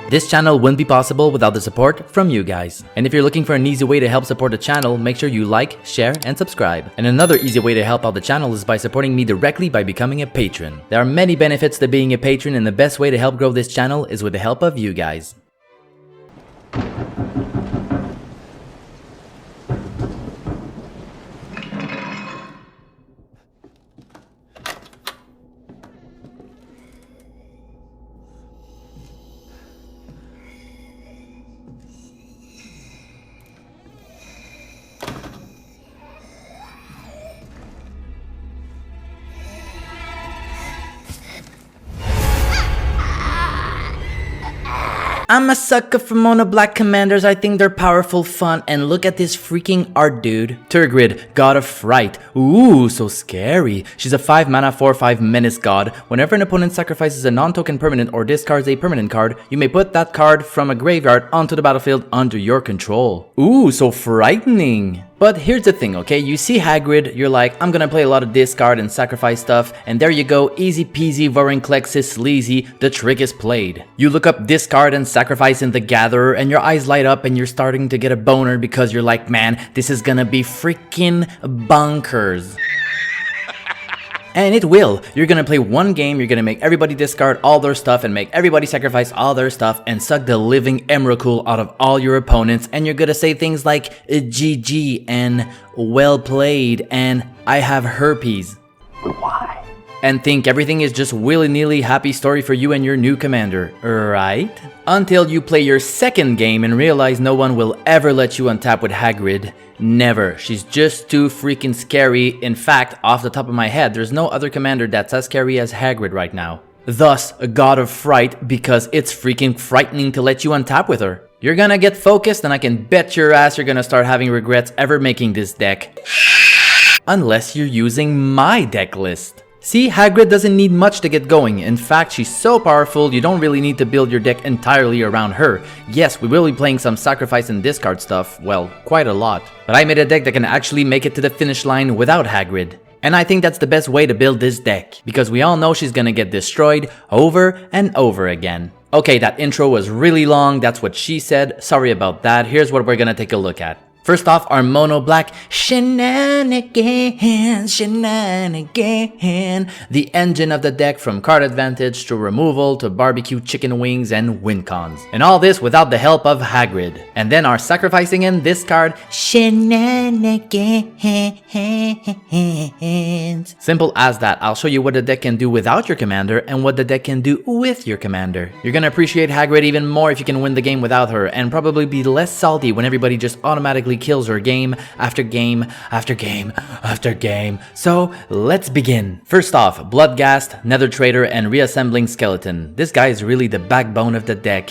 This channel wouldn't be possible without the support from you guys. And if you're looking for an easy way to help support the channel, make sure you like, share, and subscribe. And another easy way to help out the channel is by supporting me directly by becoming a patron. There are many benefits to being a patron, and the best way to help grow this channel is with the help of you guys. I'm a sucker for mono black commanders. I think they're powerful, fun, and look at this freaking art, dude. Tergrid, god of Fright. Ooh, so scary. She's a 5 mana 4/5 menace god. Whenever an opponent sacrifices a non-token permanent or discards a permanent card, you may put that card from a graveyard onto the battlefield under your control. Ooh, so frightening. But here's the thing, okay? You see Hagrid, you're like, I'm gonna play a lot of discard and sacrifice stuff, and there you go, easy peasy, Vorinclexis sleazy, the trick is played. You look up discard and sacrifice in the Gatherer, and your eyes light up and you're starting to get a boner because you're like, man, this is gonna be freaking bonkers. And it will. You're gonna play one game, you're gonna make everybody discard all their stuff and make everybody sacrifice all their stuff and suck the living Emrakul out of all your opponents, and you're gonna say things like GG and well played and I have herpes. Why? And think everything is just willy-nilly happy story for you and your new commander, right? Until you play your second game and realize no one will ever let you untap with Hagrid. Never. She's just too freaking scary. In fact, off the top of my head, there's no other commander that's as scary as Hagrid right now. Thus, a god of fright, because it's freaking frightening to let you untap with her. You're gonna get focused, and I can bet your ass you're gonna start having regrets ever making this deck. Unless you're using my deck list. See, Hagrid doesn't need much to get going. In fact, she's so powerful, you don't really need to build your deck entirely around her. Yes, we will be playing some sacrifice and discard stuff, well, quite a lot. But I made a deck that can actually make it to the finish line without Hagrid. And I think that's the best way to build this deck, because we all know she's gonna get destroyed over and over again. Okay, that intro was really long, that's what she said, sorry about that. Here's what we're gonna take a look at. First off, our mono black shenanigans, the engine of the deck from card advantage to removal to barbecue chicken wings and win cons. And all this without the help of Hagrid. And then our sacrificing in this card, shenanigans. Simple as that. I'll show you what the deck can do without your commander and what the deck can do with your commander. You're gonna appreciate Hagrid even more if you can win the game without her, and probably be less salty when everybody just automatically kills her game after game after game after game. So let's begin. First off, Bloodghast, Nether Trader, and Reassembling Skeleton. This guy is really the backbone of the deck.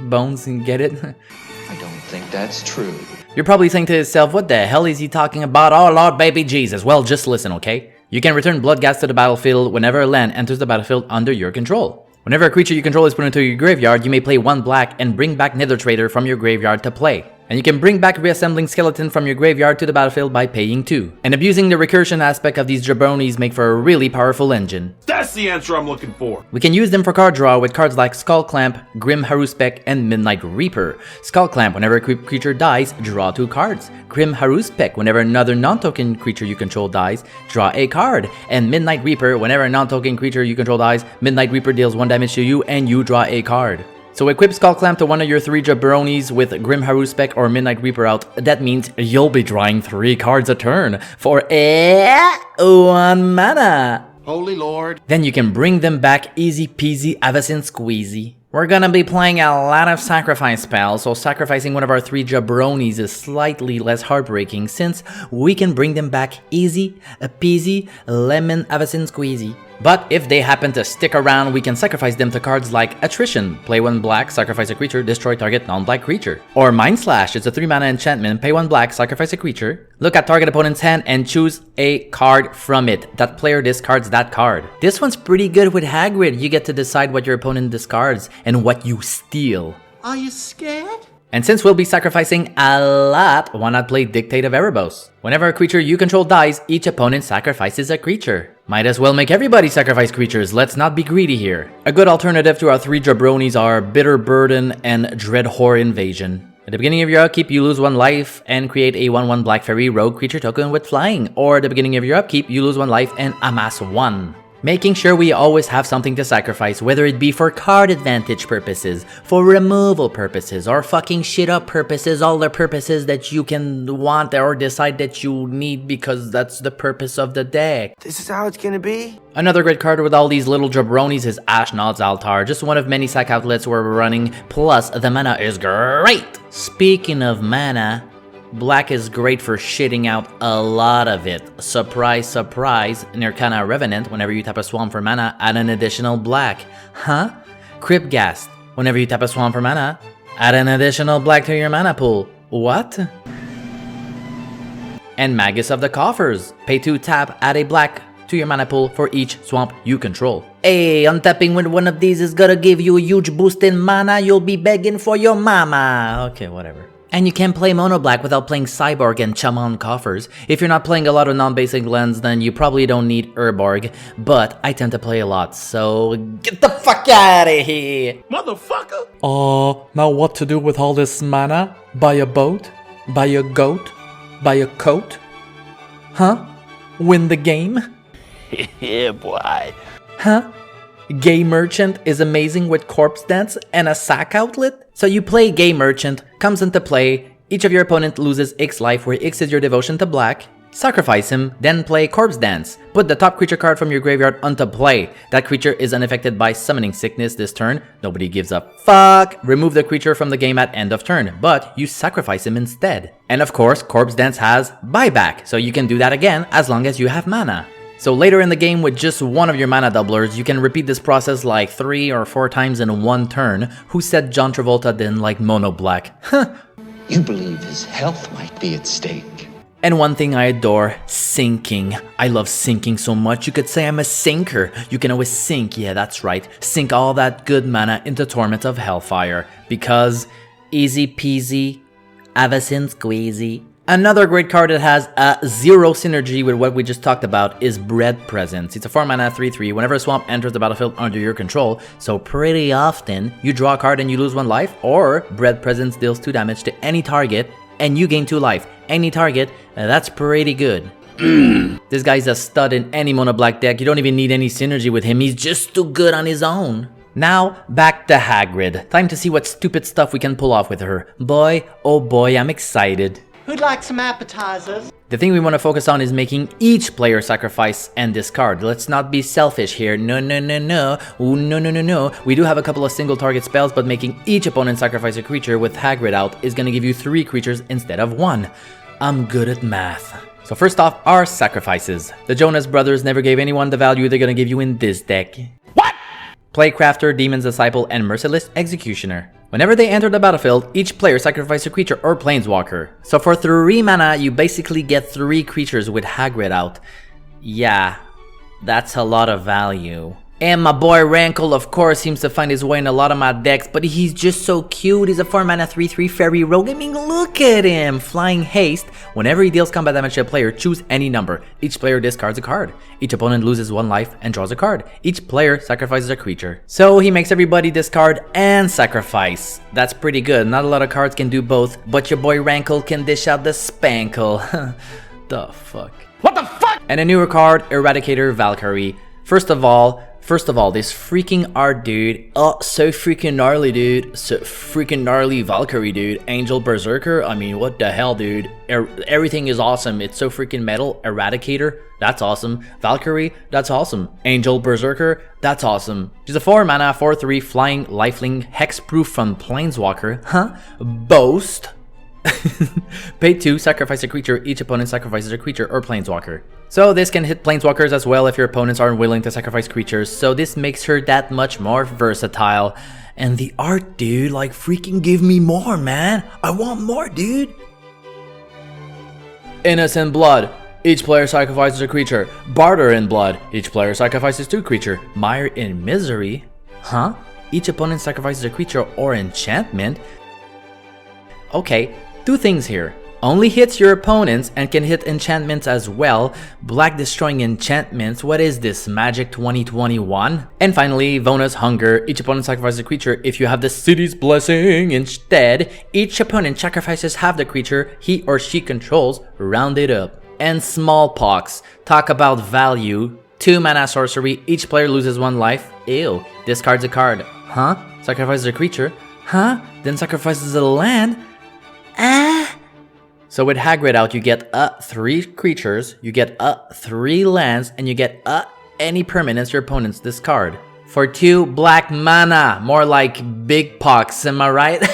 Bones, get it? I don't think that's true. You're probably saying to yourself, what the hell is he talking about? Oh Lord baby Jesus. Well, just listen, okay? You can return Bloodghast to the battlefield whenever a land enters the battlefield under your control. Whenever a creature you control is put into your graveyard, you may play 1 black and bring back Nether Trader from your graveyard to play. And you can bring back Reassembling Skeleton from your graveyard to the battlefield by paying 2. And abusing the recursion aspect of these jabronis make for a really powerful engine. That's the answer I'm looking for. We can use them for card draw with cards like Skull Clamp, Grim Haruspec, and Midnight Reaper. Skull Clamp, whenever a creature dies, draw 2 cards. Grim Haruspec, whenever another non-token creature you control dies, draw a card. And Midnight Reaper, whenever a non-token creature you control dies, Midnight Reaper deals 1 damage to you and you draw a card. So equip Skull Clamp to one of your 3 jabronis with Grim Haruspec or Midnight Reaper out. That means you'll be drawing 3 cards a turn for 1 mana. Holy Lord. Then you can bring them back easy peasy avacyn squeezy. We're gonna be playing a lot of sacrifice spells, so sacrificing one of our 3 jabronis is slightly less heartbreaking since we can bring them back easy peasy lemon avacyn squeezy. But if they happen to stick around, we can sacrifice them to cards like Attrition. Play 1 black, sacrifice a creature, destroy target non-black creature. Or Mind Slash, it's a 3 mana enchantment, pay 1 black, sacrifice a creature. Look at target opponent's hand and choose a card from it. That player discards that card. This one's pretty good with Hagrid. You get to decide what your opponent discards and what you steal. Are you scared? And since we'll be sacrificing a lot, why not play Dictate of Erebos? Whenever a creature you control dies, each opponent sacrifices a creature. Might as well make everybody sacrifice creatures, let's not be greedy here. A good alternative to our 3 jabronis are Bitter Burden and Dreadhorde Invasion. At the beginning of your upkeep, you lose 1 life and create a 1/1 Black Fairy Rogue creature token with flying. Or at the beginning of your upkeep, you lose 1 life and amass 1. Making sure we always have something to sacrifice, whether it be for card advantage purposes, for removal purposes, or fucking shit up purposes, all the purposes that you can want or decide that you need because that's the purpose of the deck. This is how it's gonna be? Another great card with all these little jabronis is Ashnod's Altar, just one of many sack outlets we're running, plus the mana is great! Speaking of mana, black is great for shitting out a lot of it. Surprise, surprise, Nirkana Revenant, whenever you tap a swamp for mana, add an additional black. Huh? Cryptghast, whenever you tap a swamp for mana, add an additional black to your mana pool. What? And Magus of the Coffers, pay 2 tap, add a black to your mana pool for each swamp you control. Hey, untapping with one of these is gonna give you a huge boost in mana, you'll be begging for your mama. Okay, whatever. And you can play mono black without playing Cyborg and Chamon Coffers. If you're not playing a lot of non-basic lands, then you probably don't need Urborg, but I tend to play a lot, so get the fuck out of here! Motherfucker! Now what to do with all this mana? Buy a boat? Buy a goat? Buy a coat? Huh? Win the game? Yeah, boy. Huh? Gay Merchant is amazing with Corpse Dance and a sack outlet? So you play Gay Merchant, comes into play, each of your opponent loses X life where X is your devotion to black, sacrifice him, then play Corpse Dance. Put the top creature card from your graveyard onto play. That creature is unaffected by Summoning Sickness this turn, nobody gives a fuck. Remove the creature from the game at end of turn, but you sacrifice him instead. And of course, Corpse Dance has buyback, so you can do that again as long as you have mana. So later in the game with just one of your mana doublers, you can repeat this process like 3 or 4 times in one turn. Who said John Travolta didn't like mono black? Huh. You believe his health might be at stake. And one thing I adore, sinking. I love sinking so much, you could say I'm a sinker. You can always sink, yeah that's right, sink all that good mana into Torment of Hellfire. Because easy peasy, avacyn squeezy. Another great card that has a 0 synergy with what we just talked about is Bread Presence. It's a 4 mana 3/3 whenever a swamp enters the battlefield under your control, so pretty often you draw a card and you lose 1 life, or Bread Presence deals 2 damage to any target and you gain 2 life. Any target, that's pretty good. This guy's a stud in any mono black deck, you don't even need any synergy with him, he's just too good on his own. Now, back to Hagrid. Time to see what stupid stuff we can pull off with her. Boy, oh boy, I'm excited. Who'd like some appetizers? The thing we want to focus on is making each player sacrifice and discard. Let's not be selfish here. No, no, no, no. Ooh, no, no, no, no. We do have a couple of single target spells, but making each opponent sacrifice a creature with Hagrid out is going to give you 3 creatures instead of 1. I'm good at math. So first off, our sacrifices. The Jonas Brothers never gave anyone the value they're going to give you in this deck. What? Playcrafter, Demon's Disciple, and Merciless Executioner. Whenever they enter the battlefield, each player sacrifices a creature or planeswalker. So for 3 mana, you basically get 3 creatures with Hagrid out. Yeah, that's a lot of value. And my boy Rankle, of course, seems to find his way in a lot of my decks, but he's just so cute. He's a 4 mana 3/3 fairy rogue. I mean, look at him! Flying Haste. Whenever he deals combat damage to a player, choose any number. Each player discards a card. Each opponent loses 1 life and draws a card. Each player sacrifices a creature. So he makes everybody discard and sacrifice. That's pretty good. Not a lot of cards can do both, but your boy Rankle can dish out the spankle. The fuck? What the fuck? And a newer card, Eradicator Valkyrie. First of all, this freaking art, dude. Oh, so freaking gnarly, dude. So freaking gnarly Valkyrie, dude. Angel Berserker, I mean, what the hell, dude. Everything is awesome. It's so freaking metal. Eradicator, that's awesome. Valkyrie, that's awesome. Angel Berserker, that's awesome. She's a 4 mana, 4/3 flying lifelink, hexproof from Planeswalker. Huh? Boast. Pay 2, sacrifice a creature. Each opponent sacrifices a creature or planeswalker. So this can hit planeswalkers as well if your opponents aren't willing to sacrifice creatures, so this makes her that much more versatile. And the art, dude, like freaking give me more, man. I want more, dude. Innocent Blood. Each player sacrifices a creature. Barter in Blood. Each player sacrifices 2 creatures. Mire in Misery. Huh? Each opponent sacrifices a creature or enchantment. Okay, 2 things here. only hits your opponents and can hit enchantments as well. Black destroying enchantments. What is this? Magic 2021? And finally, bonus hunger. Each opponent sacrifices a creature. If you have the city's blessing instead, each opponent sacrifices half the creature he or she controls, rounded up. And smallpox. Talk about value. 2 mana sorcery. Each player loses 1 life. Ew. Discards a card. Huh? Sacrifices a creature. Huh? Then sacrifices a land. Ah. So with Hagrid out, you get 3 creatures, you get 3 lands, and you get any permanents your opponents discard. For 2 black mana, more like big pox, am I right?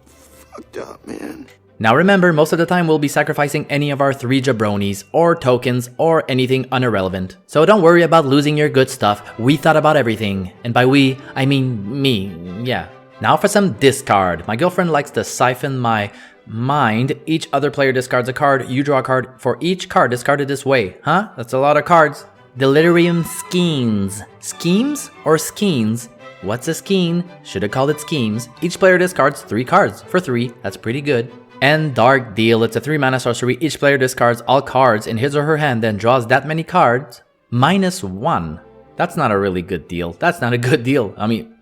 Fucked up, man. Now remember, most of the time we'll be sacrificing any of our 3 jabronis, or tokens, or anything unirrelevant. So don't worry about losing your good stuff, we thought about everything. And by we, I mean me, yeah. Now for some discard. My girlfriend likes to siphon my mind. Each other player discards a card. You draw a card for each card discarded this way. Huh? That's a lot of cards. Delirium Schemes. Schemes or skeins? What's a skeen? Should have called it schemes. Each player discards 3 cards. For 3, that's pretty good. And Dark Deal. It's a 3 mana sorcery. Each player discards all cards in his or her hand, then draws that many cards. -1. That's not a really good deal. That's not a good deal. I mean,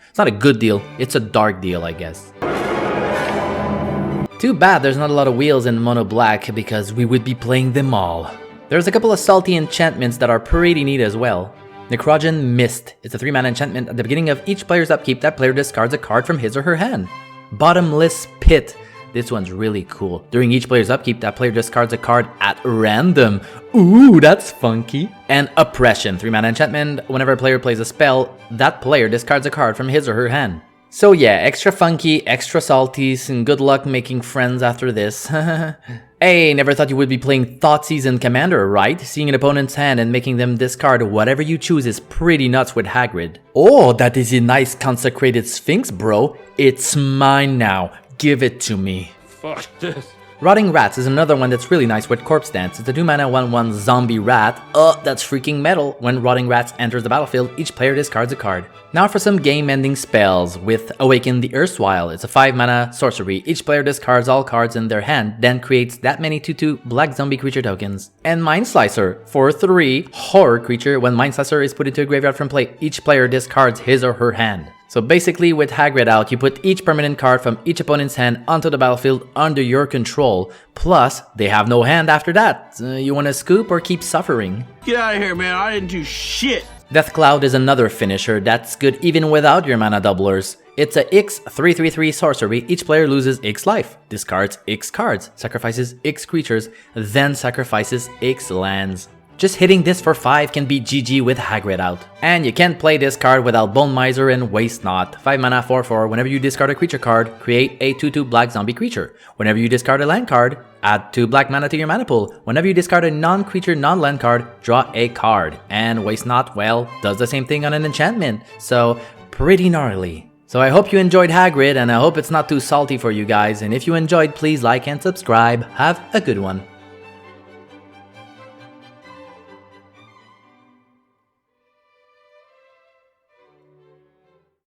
it's not a good deal. It's a dark deal, I guess. Too bad there's not a lot of wheels in mono black, because we would be playing them all. There's a couple of salty enchantments that are pretty neat as well. Necrogen Mist. It's a 3 mana enchantment. At the beginning of each player's upkeep, that player discards a card from his or her hand. Bottomless Pit. This one's really cool. During each player's upkeep, that player discards a card at random. Ooh, that's funky. And Oppression. 3 mana enchantment. Whenever a player plays a spell, that player discards a card from his or her hand. So yeah, extra funky, extra salties, and good luck making friends after this. Hey, never thought you would be playing Thoughtseize Commander, right? Seeing an opponent's hand and making them discard whatever you choose is pretty nuts with Hagrid. Oh, that is a nice consecrated sphinx, bro. It's mine now. Give it to me. Fuck this. Rotting Rats is another one that's really nice with Corpse Dance. It's a 2 mana 1/1 zombie rat. That's freaking metal. When Rotting Rats enters the battlefield, each player discards a card. Now for some game-ending spells with Awaken the Erstwhile. It's a 5 mana sorcery. Each player discards all cards in their hand, then creates that many 2/2 black zombie creature tokens. And Mind Slicer. For 3 horror creature, when Mind Slicer is put into a graveyard from play, each player discards his or her hand. So basically with Hagrid out, you put each permanent card from each opponent's hand onto the battlefield under your control. Plus, they have no hand after that. You wanna scoop or keep suffering? Get out of here, man. I didn't do shit. Death Cloud is another finisher that's good even without your mana doublers. It's a X 3/3/3 sorcery. Each player loses X life, discards X cards, sacrifices X creatures, then sacrifices X lands. Just hitting this for 5 can be GG with Hagrid out. And you can't play this card without Bone Miser and Waste Not. 5 mana 4/4, whenever you discard a creature card, create a 2/2 black zombie creature. Whenever you discard a land card, add 2 black mana to your mana pool. Whenever you discard a non-creature, non-land card, draw a card. And Waste Not, well, does the same thing on an enchantment. So, pretty gnarly. So I hope you enjoyed Hagrid, and I hope it's not too salty for you guys. And if you enjoyed, please like and subscribe. Have a good one.